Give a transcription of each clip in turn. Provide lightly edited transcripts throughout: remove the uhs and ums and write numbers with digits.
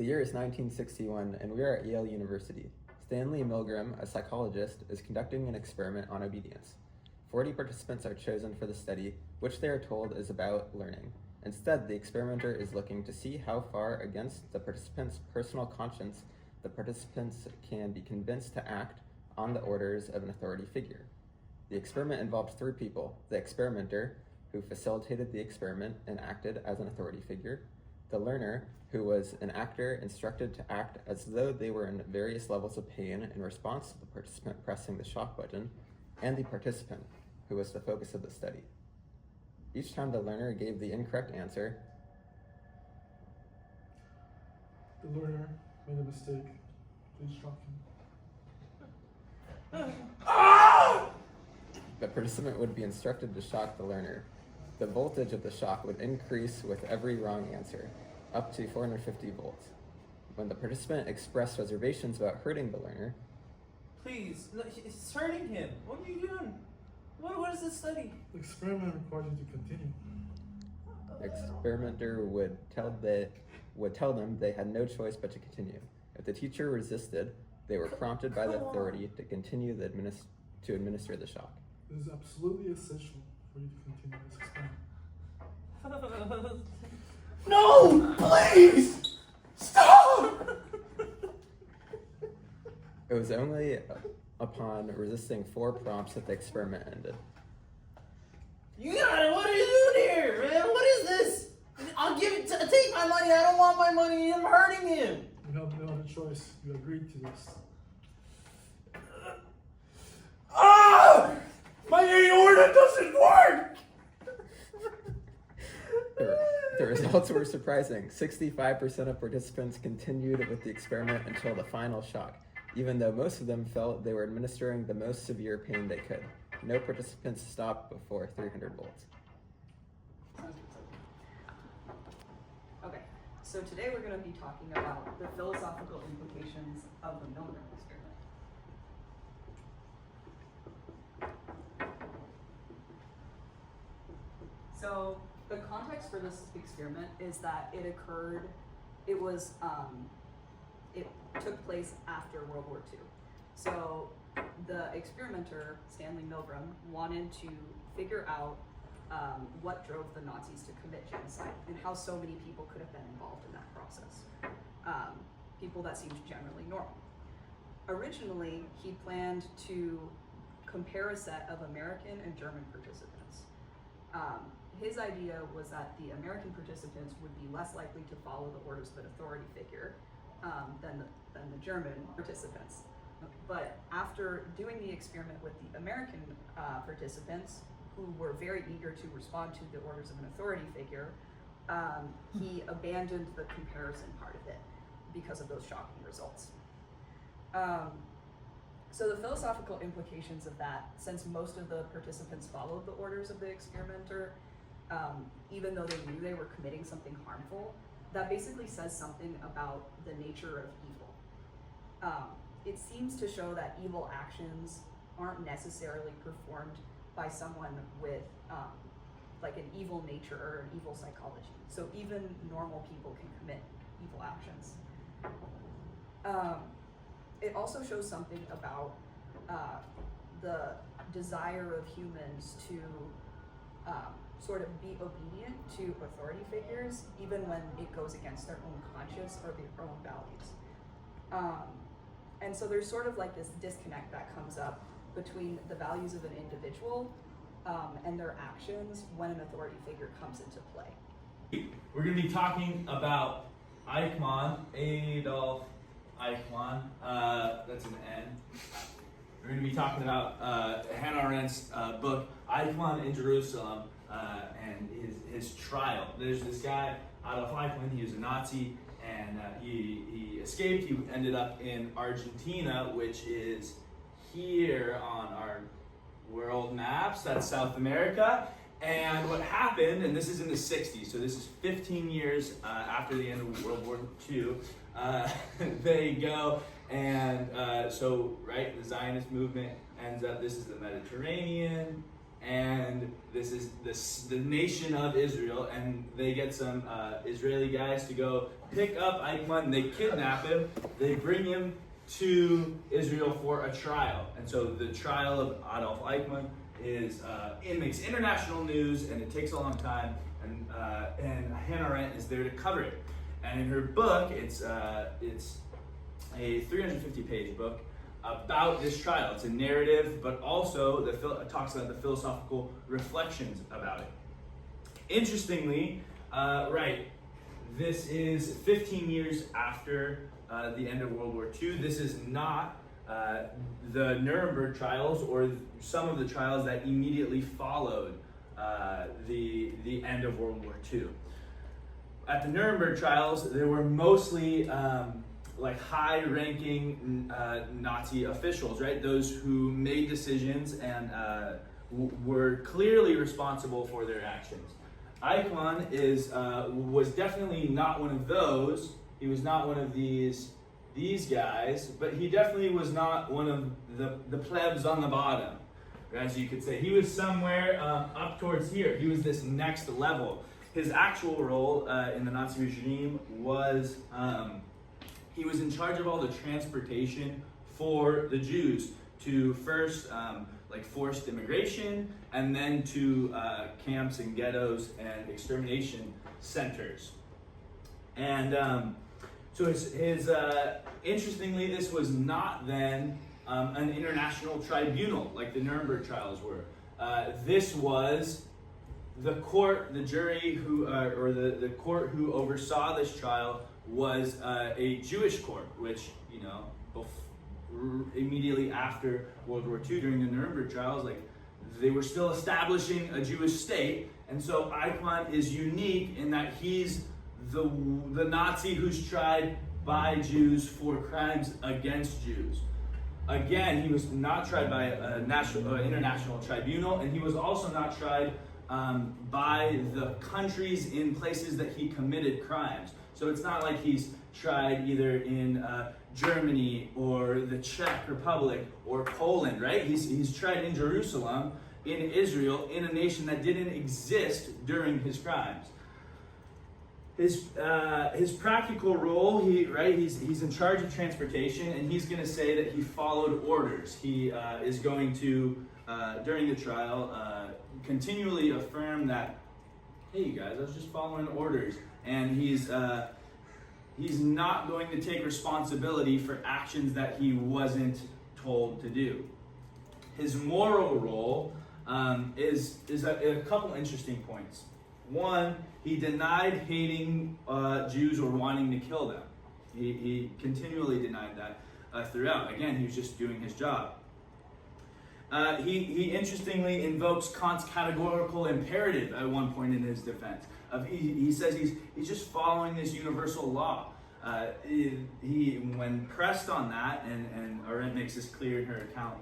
The year is 1961, and we are at Yale University. Stanley Milgram, a psychologist, is conducting an experiment on obedience. 40 participants are chosen for the study, which they are told is about learning. Instead, the experimenter is looking to see how far against the participant's personal conscience the participants can be convinced to act on the orders of an authority figure. The experiment involved 3 people: the experimenter, who facilitated the experiment and acted as an authority figure; the learner, who was an actor instructed to act as though they were in various levels of pain in response to the participant pressing the shock button; and the participant, who was the focus of the study. Each time the learner gave the incorrect answer, the learner made a mistake. Please shock him. the participant would be instructed to shock the learner. The voltage of the shock would increase with every wrong answer, up to 450 volts. When the participant expressed reservations about hurting the learner, Please, no, it's hurting him. What are you doing? What is this study? The experiment requires you to continue. the experimenter would tell them they had no choice but to continue. If the teacher resisted, they were prompted by the authority to continue to administer the shock. It is absolutely essential for you to continue this experiment. No! Please! Stop! It was only upon resisting 4 prompts that the experiment ended. You got it! What are you doing here, man? What is this? I'll give it. Take my money. I don't want my money. I'm hurting him. You have no other choice. You agreed to this. Ah! My aorta doesn't work. The results were surprising. 65% of participants continued with the experiment until the final shock, even though most of them felt they were administering the most severe pain they could. No participants stopped before 300 volts. Okay, so today we're going to be talking about the philosophical implications of the Milgram experiment. So the context for this experiment is that it took place after World War II. So the experimenter, Stanley Milgram, wanted to figure out what drove the Nazis to commit genocide and how so many people could have been involved in that process. People that seemed generally normal. Originally, he planned to compare a set of American and German participants. His idea was that the American participants would be less likely to follow the orders of an authority figure than the German participants. But after doing the experiment with the American participants, who were very eager to respond to the orders of an authority figure, he abandoned the comparison part of it because of those shocking results. So the philosophical implications of that, since most of the participants followed the orders of the experimenter, even though they knew they were committing something harmful, that basically says something about the nature of evil. It seems to show that evil actions aren't necessarily performed by someone with like an evil nature or an evil psychology. So even normal people can commit evil actions. It also shows something about the desire of humans to sort of be obedient to authority figures, even when it goes against their own conscience or their own values. And so there's sort of like this disconnect that comes up between the values of an individual and their actions when an authority figure comes into play. We're going to be talking about Eichmann, Adolf Eichmann, that's an N. We're going to be talking about Hannah Arendt's book, Eichmann in Jerusalem, and his trial. There's this guy, Adolf Eichmann. He was a Nazi, and he escaped. He ended up in Argentina, which is here on our world maps. That's South America. And what happened, and this is in the 60s, so this is 15 years after the end of World War II, they go, and the Zionist movement ends up, this is the Mediterranean, and this is the nation of Israel, and they get some Israeli guys to go pick up Eichmann. They kidnap him. They bring him to Israel for a trial, and so the trial of Adolf Eichmann it makes international news, and it takes a long time. And Hannah Arendt is there to cover it. And in her book, it's a 350-page book about this trial. It's a narrative, but also it talks about the philosophical reflections about it. Interestingly, this is 15 years after the end of World War II. This is not the Nuremberg trials or some of the trials that immediately followed the end of World War II. At the Nuremberg trials, there were mostly high-ranking Nazi officials, right? Those who made decisions and were clearly responsible for their actions. Eichmann was definitely not one of those. He was not one of these guys, but he definitely was not one of the plebs on the bottom, as you could say. He was somewhere up towards here. He was this next level. His actual role in the Nazi regime was he was in charge of all the transportation for the Jews to first forced immigration, and then to camps and ghettos and extermination centers. And so interestingly, this was not then an international tribunal like the Nuremberg trials were. This was the court, the jury or the court who oversaw this trial was a Jewish court, which, immediately after World War II, during the Nuremberg trials, they were still establishing a Jewish state. And so Eichmann is unique in that he's the Nazi who's tried by Jews for crimes against Jews. Again, he was not tried by an international tribunal, and he was also not tried by the countries in places that he committed crimes. So it's not like he's tried either in Germany or the Czech Republic or Poland, right? He's tried in Jerusalem, in Israel, in a nation that didn't exist during his crimes. His practical role, he's in charge of transportation, and he's going to say that he followed orders. He is going to, during the trial, continually affirm that, hey, you guys, I was just following orders. And he's not going to take responsibility for actions that he wasn't told to do. His moral role is a couple interesting points. One, he denied hating Jews or wanting to kill them. He continually denied that throughout. Again, he was just doing his job. He interestingly invokes Kant's categorical imperative at one point in his defense. He says he's just following this universal law. When pressed on that, and Arendt makes this clear in her account,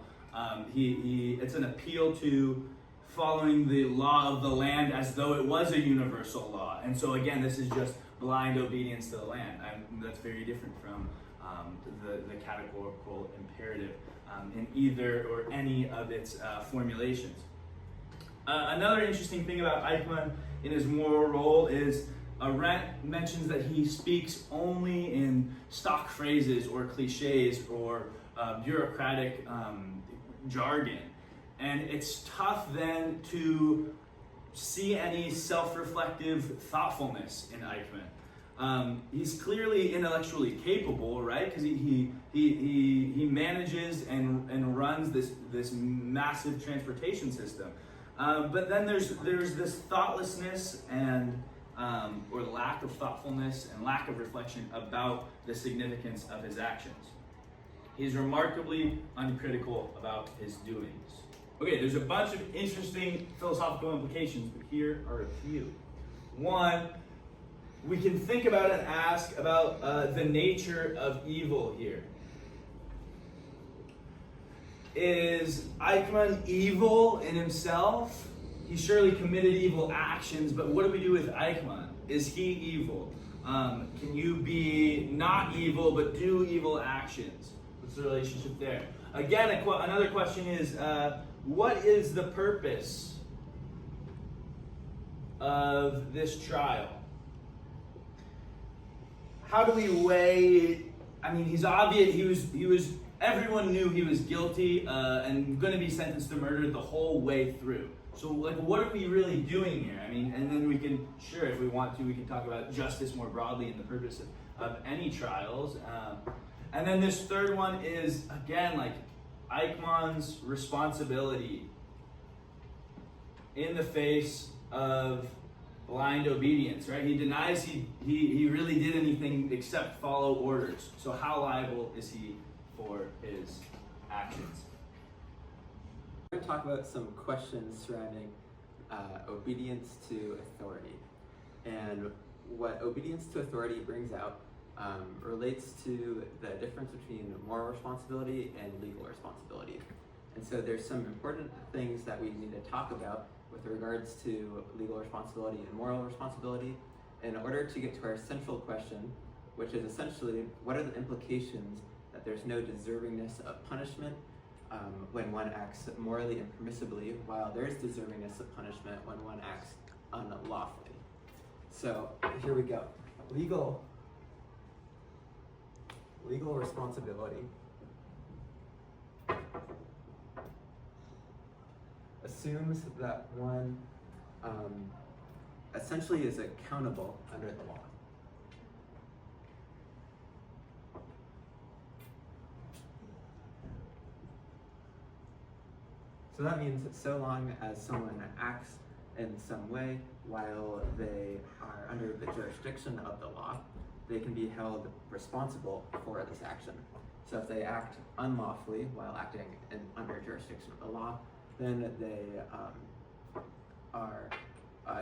it's an appeal to following the law of the land as though it was a universal law. And so again, this is just blind obedience to the land. That's very different from the categorical imperative in either or any of its formulations. Another interesting thing about Eichmann in his moral role is Arendt mentions that he speaks only in stock phrases or cliches or bureaucratic jargon. And it's tough then to see any self-reflective thoughtfulness in Eichmann. He's clearly intellectually capable, right? Because he manages and runs this massive transportation system. But then there's this thoughtlessness and or lack of thoughtfulness and lack of reflection about the significance of his actions. He's remarkably uncritical about his doings. Okay, there's a bunch of interesting philosophical implications, but here are a few. One, we can think about and ask about the nature of evil here. Is Eichmann evil in himself? He surely committed evil actions, but what do we do with Eichmann? Is he evil? Can you be not evil but do evil actions? What's the relationship there? Again, another question is, what is the purpose of this trial? How do we weigh? I mean, he's obvious. He was. Everyone knew he was guilty and going to be sentenced to murder the whole way through. So, like, what are we really doing here? I mean, and then we can, sure, if we want to, we can talk about justice more broadly and the purpose of any trials. And then this third one is, again, like, Eichmann's responsibility in the face of blind obedience, right? He denies he really did anything except follow orders. So how liable is he for his actions? We're going to talk about some questions surrounding obedience to authority. And what obedience to authority brings out relates to the difference between moral responsibility and legal responsibility. And so there's some important things that we need to talk about with regards to legal responsibility and moral responsibility in order to get to our central question, which is essentially, what are the implications that there's no deservingness of punishment when one acts morally and permissibly, while there is deservingness of punishment when one acts unlawfully. So here we go. Legal responsibility assumes that one essentially is accountable under the law. So that means that so long as someone acts in some way while they are under the jurisdiction of the law, they can be held responsible for this action. So if they act unlawfully while acting under jurisdiction of the law, then they are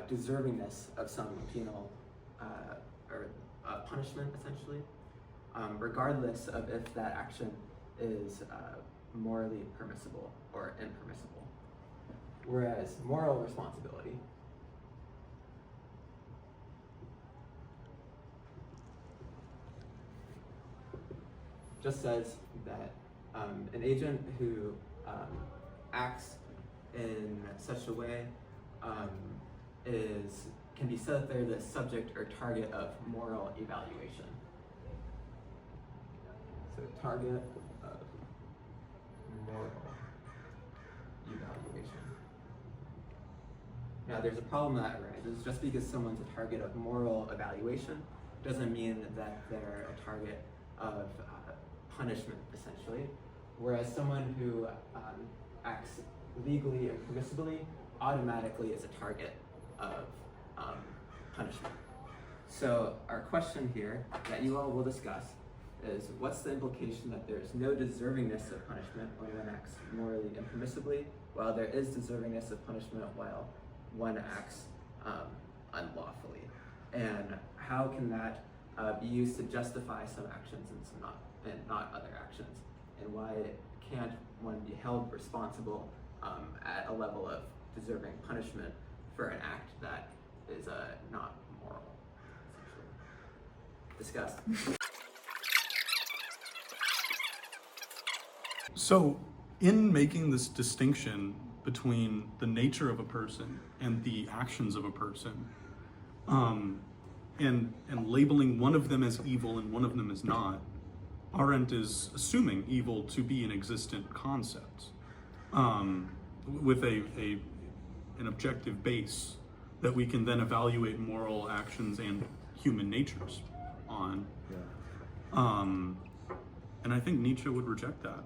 deservingness of some penal or punishment, essentially, regardless of if that action is morally permissible or impermissible. Whereas moral responsibility just says that an agent who acts in such a way can be said that they're the subject or target of moral evaluation. So target of moral evaluation. Now there's a problem that arises. Just because someone's a target of moral evaluation doesn't mean that they're a target of punishment, essentially. Whereas someone who acts legally and permissibly automatically is a target of punishment. So our question here that you all will discuss is, what's the implication that there's no deservingness of punishment when one acts morally and permissibly, while there is deservingness of punishment while one acts unlawfully? And how can that be used to justify some actions and not other actions? And why can't one be held responsible at a level of deserving punishment for an act that is not moral, essentially? Discuss. So, in making this distinction between the nature of a person and the actions of a person, and labeling one of them as evil and one of them as not, Arendt is assuming evil to be an existent concept, with an objective base that we can then evaluate moral actions and human natures on. And I think Nietzsche would reject that.